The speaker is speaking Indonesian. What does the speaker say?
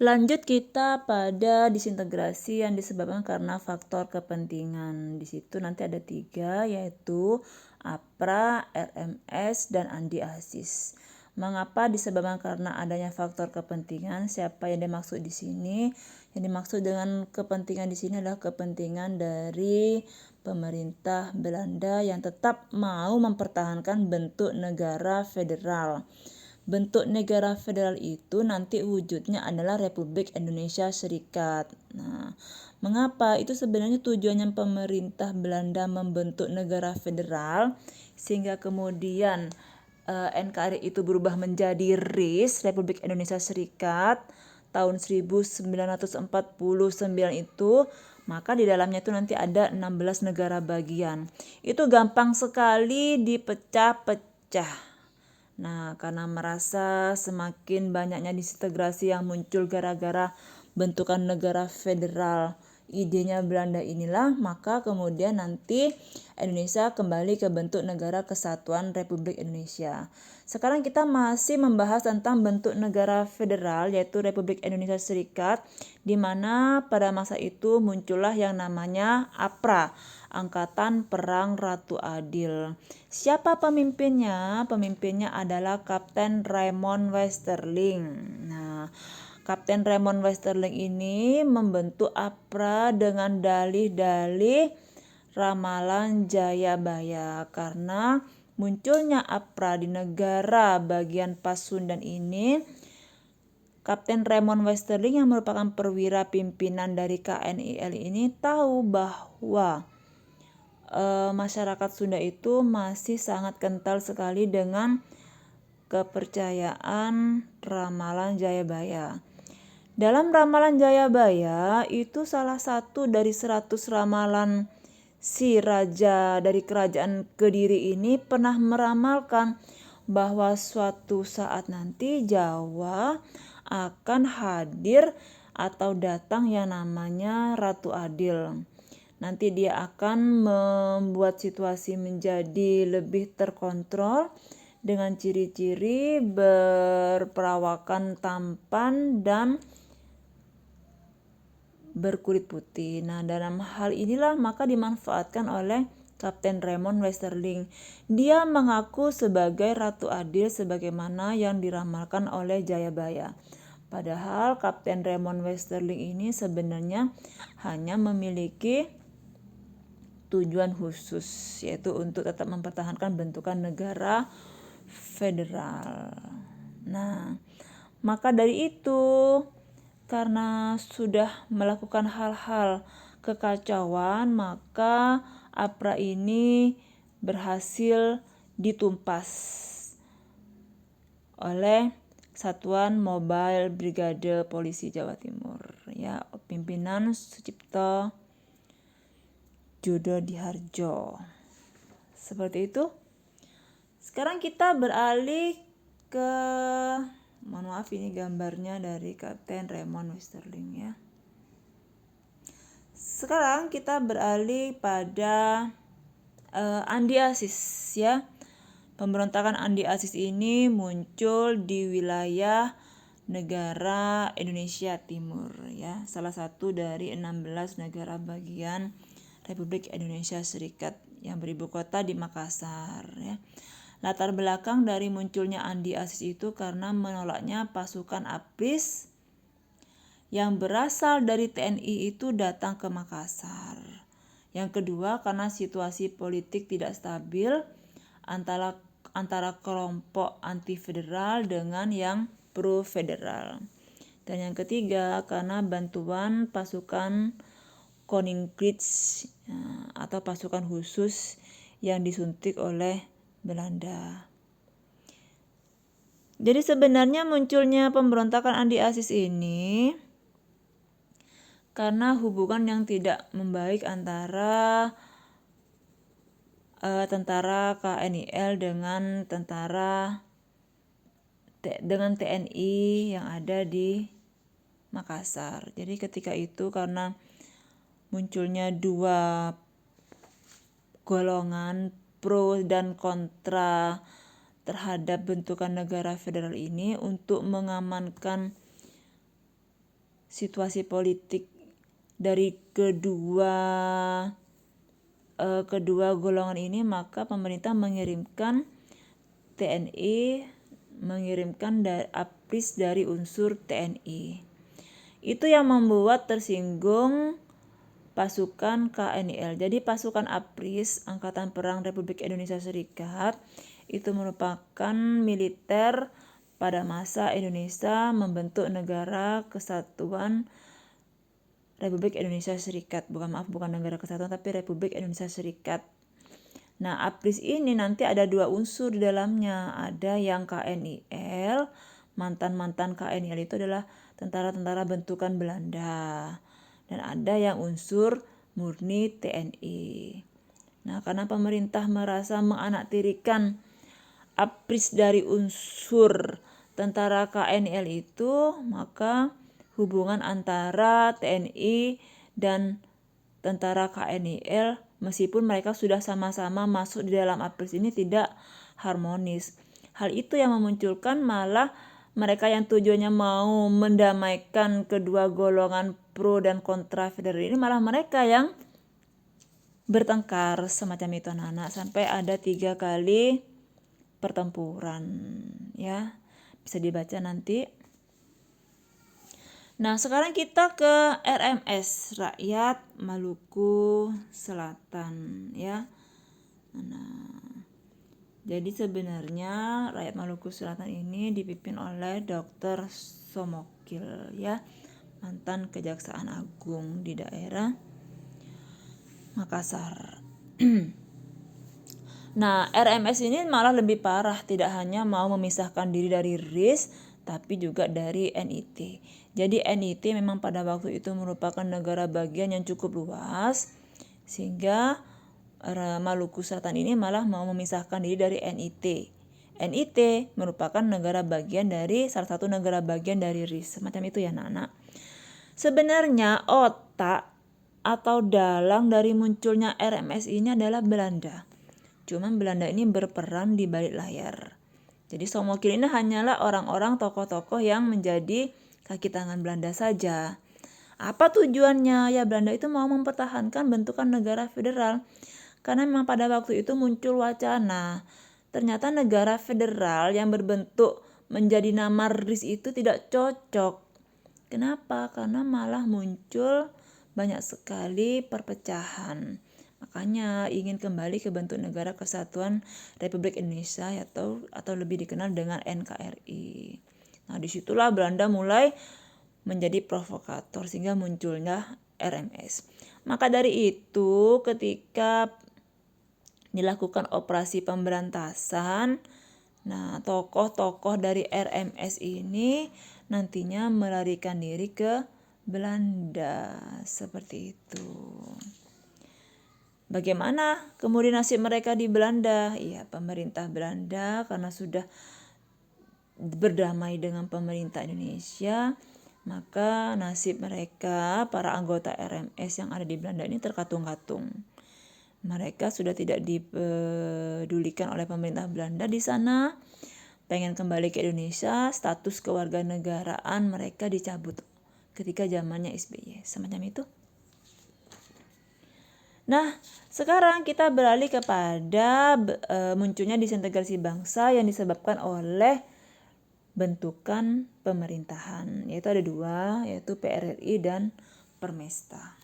Lanjut kita pada disintegrasi yang disebabkan karena faktor kepentingan. Di situ nanti ada 3, yaitu APRA, RMS, dan Andi Aziz. Mengapa disebabkan karena adanya faktor kepentingan? Siapa yang dimaksud di sini? Yang dimaksud dengan kepentingan di sini adalah kepentingan dari pemerintah Belanda yang tetap mau mempertahankan bentuk negara federal. Bentuk negara federal itu nanti wujudnya adalah Republik Indonesia Serikat. Nah, mengapa? Itu sebenarnya tujuannya pemerintah Belanda membentuk negara federal sehingga kemudian NKRI itu berubah menjadi RIS, Republik Indonesia Serikat, tahun 1949 itu, maka di dalamnya itu nanti ada 16 negara bagian. Itu gampang sekali dipecah-pecah. Nah, karena merasa semakin banyaknya disintegrasi yang muncul gara-gara bentukan negara federal, idenya Belanda inilah, maka kemudian nanti Indonesia kembali ke bentuk negara kesatuan Republik Indonesia. Sekarang kita masih membahas tentang bentuk negara federal, yaitu Republik Indonesia Serikat, di mana pada masa itu muncullah yang namanya APRA, Angkatan Perang Ratu Adil. Siapa pemimpinnya? Pemimpinnya adalah Kapten Raymond Westerling. Nah, Kapten Raymond Westerling ini membentuk APRA dengan dalih-dalih ramalan Jayabaya, karena munculnya APRA di negara bagian Pasundan ini, Kapten Raymond Westerling yang merupakan perwira pimpinan dari KNIL ini tahu bahwa masyarakat Sunda itu masih sangat kental sekali dengan kepercayaan ramalan Jayabaya. Dalam ramalan Jayabaya itu salah satu dari 100 ramalan si raja dari kerajaan Kediri ini pernah meramalkan bahwa suatu saat nanti Jawa akan hadir atau datang yang namanya Ratu Adil. Nanti dia akan membuat situasi menjadi lebih terkontrol dengan ciri-ciri berperawakan tampan dan berkulit putih. Nah, dalam hal inilah maka dimanfaatkan oleh Kapten Raymond Westerling. Dia mengaku sebagai Ratu Adil sebagaimana yang diramalkan oleh Jayabaya. Padahal Kapten Raymond Westerling ini sebenarnya hanya memiliki tujuan khusus, yaitu untuk tetap mempertahankan bentukan negara federal. Nah, maka dari itu, karena sudah melakukan hal-hal kekacauan, maka APRA ini berhasil ditumpas oleh Satuan Mobile Brigade Polisi Jawa Timur, ya, pimpinan Sucipto Jodo Diharjo. Seperti itu. Sekarang kita beralih ke, mohon maaf ini gambarnya dari Kapten Raymond Westerling ya. Sekarang kita beralih pada Andi Aziz ya. Pemberontakan Andi Aziz ini muncul di wilayah negara Indonesia Timur ya. Salah satu dari 16 negara bagian Republik Indonesia Serikat yang beribu kota di Makassar ya. Latar belakang dari munculnya Andi Aziz itu karena menolaknya pasukan APRIS yang berasal dari TNI itu datang ke Makassar. Yang kedua, karena situasi politik tidak stabil antara kelompok anti federal dengan yang pro federal. Dan yang ketiga, karena bantuan pasukan Koninkrijg atau pasukan khusus yang disuntik oleh Belanda. Jadi sebenarnya munculnya pemberontakan Andi Aziz ini karena hubungan yang tidak membaik antara tentara KNIL dengan TNI yang ada di Makassar. Jadi ketika itu karena munculnya dua golongan pro dan kontra terhadap bentukan negara federal ini, untuk mengamankan situasi politik dari kedua golongan ini, maka pemerintah mengirimkan TNI, mengirimkan APRIS dari unsur TNI. Itu yang membuat tersinggung pasukan KNIL. Jadi pasukan APRIS, Angkatan Perang Republik Indonesia Serikat, itu merupakan militer pada masa Indonesia membentuk negara kesatuan Republik Indonesia Serikat. Bukan negara kesatuan, tapi Republik Indonesia Serikat. Nah, APRIS ini nanti ada dua unsur di dalamnya. Ada yang KNIL, mantan-mantan KNIL itu adalah tentara-tentara bentukan Belanda. Dan ada yang unsur murni TNI. Nah, karena pemerintah merasa menanaktirikan APRIS dari unsur tentara KNIL itu, maka hubungan antara TNI dan tentara KNIL, meskipun mereka sudah sama-sama masuk di dalam APRIS ini, tidak harmonis. Hal itu yang memunculkan malah mereka yang tujuannya mau mendamaikan kedua golongan pro dan kontra federal ini, malah mereka yang bertengkar semacam itu anak-anak, sampai ada 3 kali pertempuran, ya, bisa dibaca nanti. Nah, sekarang kita ke RMS, Rakyat Maluku Selatan, ya. Nah, jadi sebenarnya Rakyat Maluku Selatan ini dipimpin oleh Dr. Somokil, ya, mantan Kejaksaan Agung di daerah Makassar. Nah, RMS ini malah lebih parah, tidak hanya mau memisahkan diri dari RIS, tapi juga dari NIT. Jadi NIT memang pada waktu itu merupakan negara bagian yang cukup luas, sehingga Maluku Selatan ini malah mau memisahkan diri dari NIT. NIT merupakan negara bagian dari salah satu negara bagian dari RIS, semacam itu ya anak-anak. Sebenarnya otak atau dalang dari munculnya RMS ini adalah Belanda. Cuman Belanda ini berperan di balik layar. Jadi Somokil ini hanyalah orang-orang tokoh-tokoh yang menjadi kaki tangan Belanda saja. Apa tujuannya? Ya, Belanda itu mau mempertahankan bentukan negara federal. Karena memang pada waktu itu muncul wacana, ternyata negara federal yang berbentuk menjadi nama RIS itu tidak cocok. Kenapa? Karena malah muncul banyak sekali perpecahan. Makanya ingin kembali ke bentuk negara kesatuan Republik Indonesia atau lebih dikenal dengan NKRI. Nah, disitulah Belanda mulai menjadi provokator sehingga munculnya RMS. Maka dari itu ketika dilakukan operasi pemberantasan, nah tokoh-tokoh dari RMS ini nantinya melarikan diri ke Belanda, seperti itu. Bagaimana kemudian nasib mereka di Belanda? Ya, pemerintah Belanda karena sudah berdamai dengan pemerintah Indonesia, maka nasib mereka, para anggota RMS yang ada di Belanda ini terkatung-katung. Mereka sudah tidak dipedulikan oleh pemerintah Belanda di sana, pengen kembali ke Indonesia, status kewarganegaraan mereka dicabut ketika zamannya SBY, semacam itu. Nah, sekarang kita beralih kepada munculnya disintegrasi bangsa yang disebabkan oleh bentukan pemerintahan, yaitu ada 2, yaitu PRRI dan Permesta.